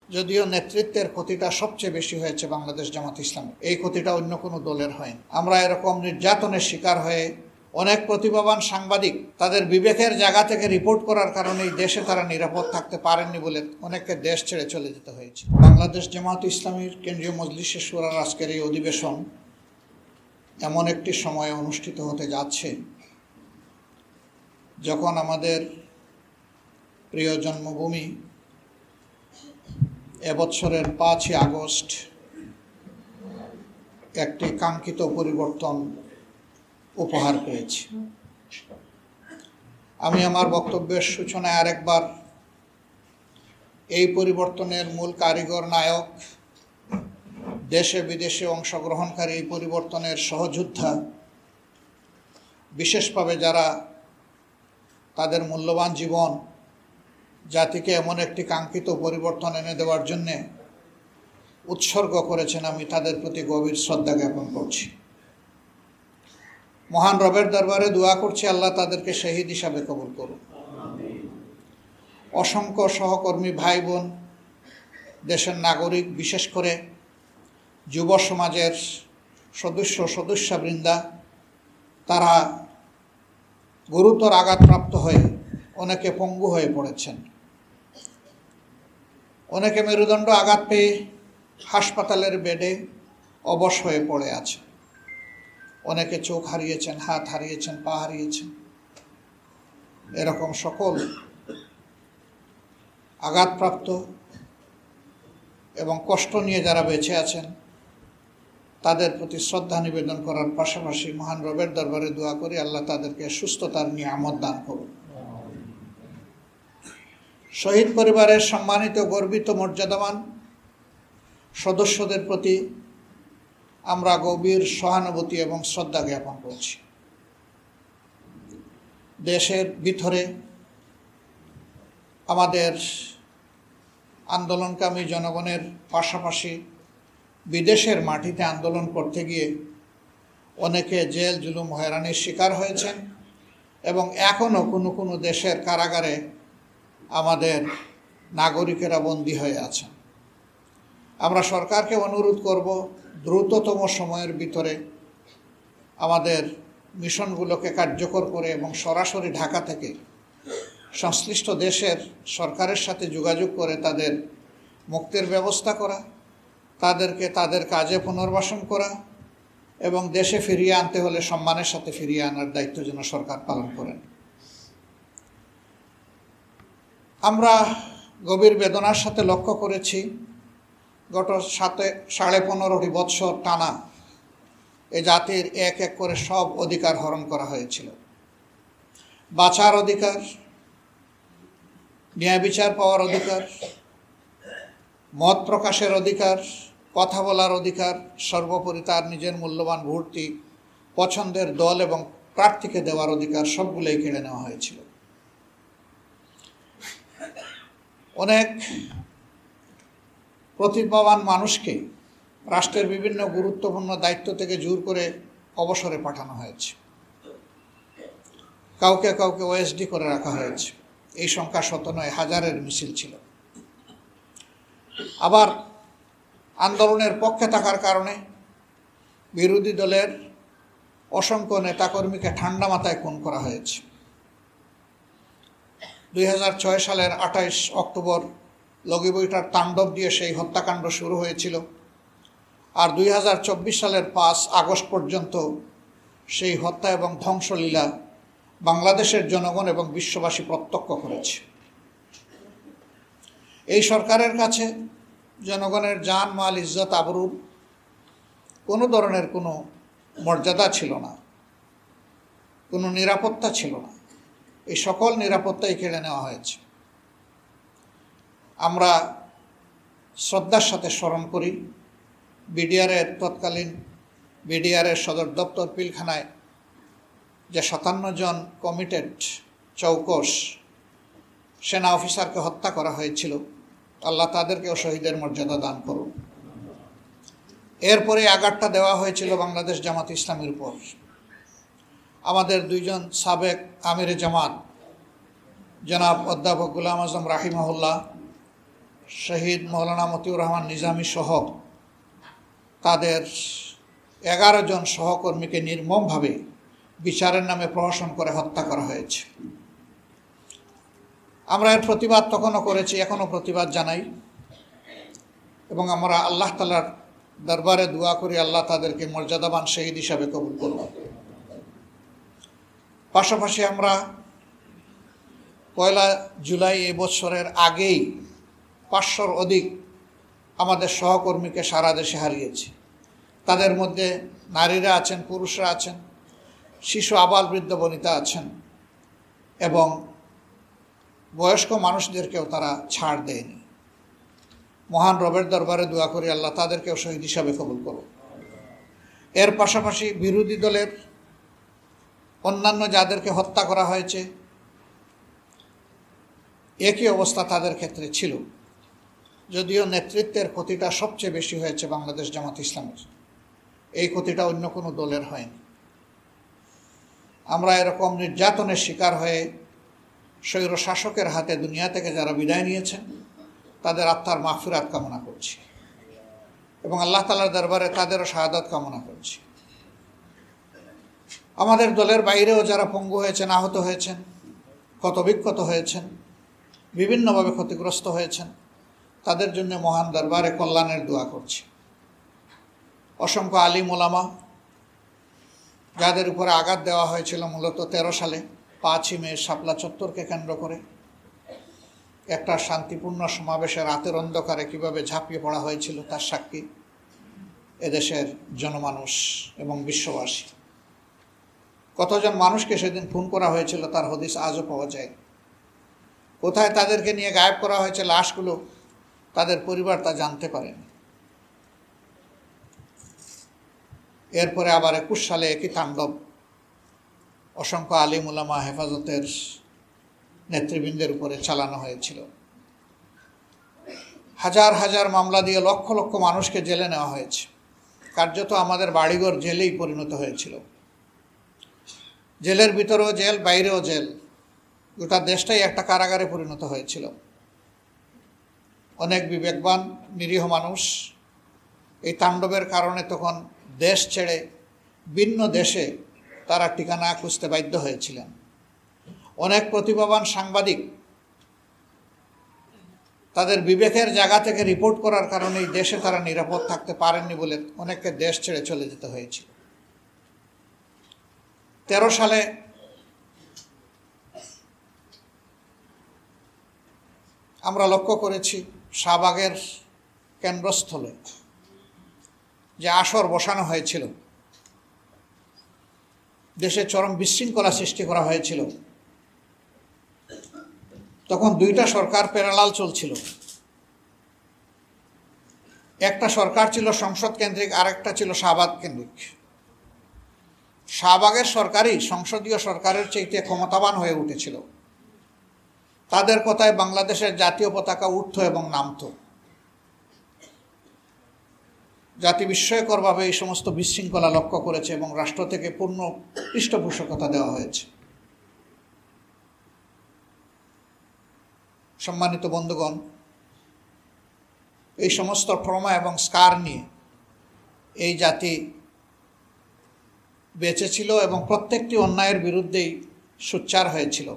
যদিও নেতৃত্বের ক্ষতিটা সবচেয়ে বেশি হয়েছে বাংলাদেশ জামাত ইসলামী, এই ক্ষতিটা অন্য কোনো দলের হয়নি। আমরা এরকম নির্যাতনের শিকার হয়ে অনেক প্রতিভাবান সাংবাদিক তাদের বিবেকের জায়গা থেকে রিপোর্ট করার কারণে এই দেশে তারা নিরাপদ থাকতে পারেননি বলে অনেককে দেশ ছেড়ে চলে যেতে হয়েছে। বাংলাদেশ জামাত ইসলামীর কেন্দ্রীয় মজলিসে শুরার আজকের এই অধিবেশন এমন একটি সময়ে অনুষ্ঠিত হতে যাচ্ছে যখন আমাদের প্রিয় জন্মভূমি এবছরের 5ই আগস্ট একটি কাঙ্ক্ষিত পরিবর্তন উপহার পেয়েছে। আমি আমার বক্তব্যের সূচনায় আরেকবার এই পরিবর্তনের মূল কারিগর নায়ক, দেশে বিদেশে অংশগ্রহণকারী এই পরিবর্তনের সহযোদ্ধা, বিশেষভাবে যারা তাদের মূল্যবান জীবন জাতিকে এমন একটি কাঙ্ক্ষিত পরিবর্তন এনে দেওয়ার জন্যে উৎসর্গ করেছেন, আমি তাদের প্রতি গভীর শ্রদ্ধা জ্ঞাপন করছি। মহান রবের দরবারে দোয়া করছি আল্লাহ তাদেরকে শহীদ হিসাবে কবুল করুন। অসংখ্য সহকর্মী ভাই বোন, দেশের নাগরিক, বিশেষ করে যুব সমাজের সদস্যবৃন্দা, তারা গুরুতর আঘাতপ্রাপ্ত হয়ে অনেকে পঙ্গু হয়ে পড়েছেন, অনেকে মেরুদণ্ড আঘাত পেয়ে হাসপাতালের বেডে অবশ হয়ে পড়ে আছে, অনেকে চোখ হারিয়েছেন, হাত হারিয়েছেন, পা হারিয়েছেন। এরকম সকল আঘাতপ্রাপ্ত এবং কষ্ট নিয়ে যারা বেঁচে আছেন তাদের প্রতি শ্রদ্ধা নিবেদন করার পাশাপাশি মহান রবের দরবারে দোয়া করি আল্লাহ তাদেরকে সুস্থতার নিয়ামত দান করুন। শহীদ পরিবারের সম্মানিত, গর্বিত, মর্যাদাবান সদস্যদের প্রতি আমরা গভীর সহানুভূতি এবং শ্রদ্ধা জ্ঞাপন করছি। দেশের ভিতরে আমাদের আন্দোলনকামী জনগণের পাশাপাশি বিদেশের মাটিতে আন্দোলন করতে গিয়ে অনেকে জেল জুলুম হয়রানির শিকার হয়েছেন এবং এখনও কোনো কোনো দেশের কারাগারে আমাদের নাগরিকেরা বন্দী হয়ে আছেন। আমরা সরকারকে অনুরোধ করব দ্রুততম সময়ের ভিতরে আমাদের মিশনগুলোকে কার্যকর করে এবং সরাসরি ঢাকা থেকে সংশ্লিষ্ট দেশের সরকারের সাথে যোগাযোগ করে তাদের মুক্তির ব্যবস্থা করা, তাদেরকে তাদের কাজে পুনর্বাসন করা এবং দেশে ফিরিয়ে আনতে হলে সম্মানের সাথে ফিরিয়ে আনার দায়িত্ব যেন সরকার পালন করেন। আমরা গভীর বেদনার সাথে লক্ষ্য করেছি গত 15.5 বৎসর টানা এ জাতির এক এক করে সব অধিকার হরণ করা হয়েছিল। বাঁচার অধিকার, ন্যায় বিচার পাওয়ার অধিকার, মত প্রকাশের অধিকার, কথা বলার অধিকার, সর্বোপরি তার নিজের মূল্যবান ভোটটি পছন্দের দল এবং প্রার্থীকে দেওয়ার অধিকার সবগুলোই কেড়ে নেওয়া হয়েছিল। অনেক প্রতিভাবান মানুষকে রাষ্ট্রের বিভিন্ন গুরুত্বপূর্ণ দায়িত্ব থেকে জোর করে অবসরে পাঠানো হয়েছে, কাউকে কাউকে ওএসডি করে রাখা হয়েছে। এই সংখ্যা 100 নয়, হাজারের মিছিল ছিল। আবার আন্দোলনের পক্ষে থাকার কারণে বিরোধী দলের অসংখ্য নেতাকর্মীকে ঠান্ডা মাথায় খুন করা হয়েছে। 2006 সালের 28 অক্টোবর লগিবইটার তাণ্ডব দিয়ে সেই হত্যাকাণ্ড শুরু হয়েছিল, আর 2024 সালের 5 আগস্ট পর্যন্ত সেই হত্যা এবং ধ্বংসলীলা বাংলাদেশের জনগণ এবং বিশ্ববাসী প্রত্যক্ষ করেছে। এই সরকারের কাছে জনগণের জান, মাল, ইজ্জত, আবরুর কোনো ধরনের কোনো মর্যাদা ছিল না, কোনো নিরাপত্তা ছিল না। এই সকল নিরাপত্তাই কেড়ে নেওয়া হয়েছে। আমরা শ্রদ্ধার সাথে স্মরণ করি বিডিআরের তৎকালীন বিডিআরের সদর দপ্তর পিলখানায় যে 57 জন কমিটেড চৌকস সেনা অফিসারকে হত্যা করা হয়েছিল। আল্লাহ তাদেরকেও শহীদের মর্যাদা দান করুন। এরপরে আঘাতটা দেওয়া হয়েছিল বাংলাদেশ জামাত ইসলামীর উপর। আমাদের 2 জন সাবেক আমিরে জামাত জনাব অধ্যাপক গোলাম আজম রাহিমাহুল্লাহ শহীদ মৌলানা মতিউর রহমান নিজামী সহ তাদের 11 জন সহকর্মীকে নির্মমভাবে বিচারের নামে প্রহসন করে হত্যা করা হয়েছে। আমরা এর প্রতিবাদ তখনও করেছি, এখনও প্রতিবাদ জানাই এবং আমরা আল্লাহ তাআলার দরবারে দোয়া করি আল্লাহ তাদেরকে মর্যাদাবান শহীদ হিসাবে কবুল করুন। পাশাপাশি আমরা 1 জুলাই এই বছরের আগেই 500-র অধিক আমাদের সহকর্মীকে সারা দেশে হারিয়েছি। তাদের মধ্যে নারীরা আছেন, পুরুষরা আছেন, শিশু, আবাল, বৃদ্ধ বনিতা আছেন এবং বয়স্ক মানুষদেরকেও তারা ছাড় দেয়নি। মহান রবের দরবারে দোয়া করি আল্লাহ তাদেরকেও শহীদ হিসাবে কবুল করুন। এর পাশাপাশি বিরোধী দলের অন্যান্য যাদেরকে হত্যা করা হয়েছে একই অবস্থা তাদের ক্ষেত্রে ছিল, যদিও নেতৃত্বের ক্ষতিটা সবচেয়ে বেশি হয়েছে বাংলাদেশ জামাত ইসলামের। এই ক্ষতিটা অন্য কোনো দলের হয়নি। আমরা এরকম নির্যাতনের শিকার হয়ে স্বৈর শাসকের হাতে দুনিয়া থেকে যারা বিদায় নিয়েছেন তাদের আত্মার মাগফিরাত কামনা করছি এবং আল্লাহ তাআলার দরবারে তাদেরও শাহাদাত কামনা করছি। আমাদের দলের বাইরেও যারা পঙ্গু হয়েছেন, আহত হয়েছেন, ক্ষতবিক্ষত হয়েছেন, বিভিন্নভাবে ক্ষতিগ্রস্ত হয়েছেন, তাদের জন্য মহান দরবারে কল্যাণের দোয়া করছি। অসংখ্য আলিম ওলামা যাদের উপরে আঘাত দেওয়া হয়েছিল মূলত 13 সালে 5ই মে শাপলা চত্বরকে কেন্দ্র করে একটা শান্তিপূর্ণ সমাবেশে রাতের অন্ধকারে কিভাবে ঝাঁপিয়ে পড়া হয়েছিল তার সাক্ষী এদেশের জনমানুষ এবং বিশ্ববাসী। কতজন মানুষকে সেদিন খুন করা হয়েছিল তার হদিস আজও পাওয়া যায়। কোথায় তাদেরকে নিয়ে গায়েব করা হয়েছে লাশগুলো, তাদের পরিবার তা জানতে পারেনি। এরপরে আবার 21 সালে একই তাণ্ডব অসংখ্য আলিম উলামা হেফাজতের নেতৃবৃন্দের উপরে চালানো হয়েছিল। হাজার হাজার মামলা দিয়ে লক্ষ লক্ষ মানুষকে জেলে নেওয়া হয়েছে। কার্যত আমাদের বাড়িঘর জেলেই পরিণত হয়েছিল। জেলের ভিতরেও জেল, বাইরেও জেল, গোটা দেশটাই একটা কারাগারে পরিণত হয়েছিল। অনেক বিবেকবান নিরীহ মানুষ এই তাণ্ডবের কারণে তখন দেশ ছেড়ে ভিন্ন দেশে তারা ঠিকানা খুঁজতে বাধ্য হয়েছিলেন। অনেক প্রতিভাবান সাংবাদিক তাদের বিবেকের জায়গা থেকে রিপোর্ট করার কারণে এই দেশে তারা নিরাপদ থাকতে পারেননি বলে অনেককে দেশ ছেড়ে চলে যেতে হয়েছিল। 13 সালে আমরা লক্ষ্য করেছি শাহবাগের কেন্দ্রস্থলে যে আসর বসানো হয়েছিল, দেশে চরম বিশৃঙ্খলা সৃষ্টি করা হয়েছিল। তখন 2টা সরকার প্যারালাল চলছিল। একটা সরকার ছিল সংসদ কেন্দ্রিক, আরেকটা ছিল শাহবাগ কেন্দ্রিক। শাহবাগের সরকারই সংসদীয় সরকারের চাইতে ক্ষমতাবান হয়ে উঠেছিল। তাদের কথায় বাংলাদেশের জাতীয় পতাকা উঠত এবং নামত। জাতি বিস্ময়করভাবে এই সমস্ত বিশৃঙ্খলা লক্ষ্য করেছে এবং রাষ্ট্র থেকে পূর্ণ পৃষ্ঠপোষকতা দেওয়া হয়েছে। সম্মানিত বন্ধুগণ, এই সমস্ত ট্রমা এবং স্কার নিয়ে এই জাতি বেঁচে ছিল এবং প্রত্যেকটি অন্যায়ের বিরুদ্ধেই সোচ্চার হয়েছিল।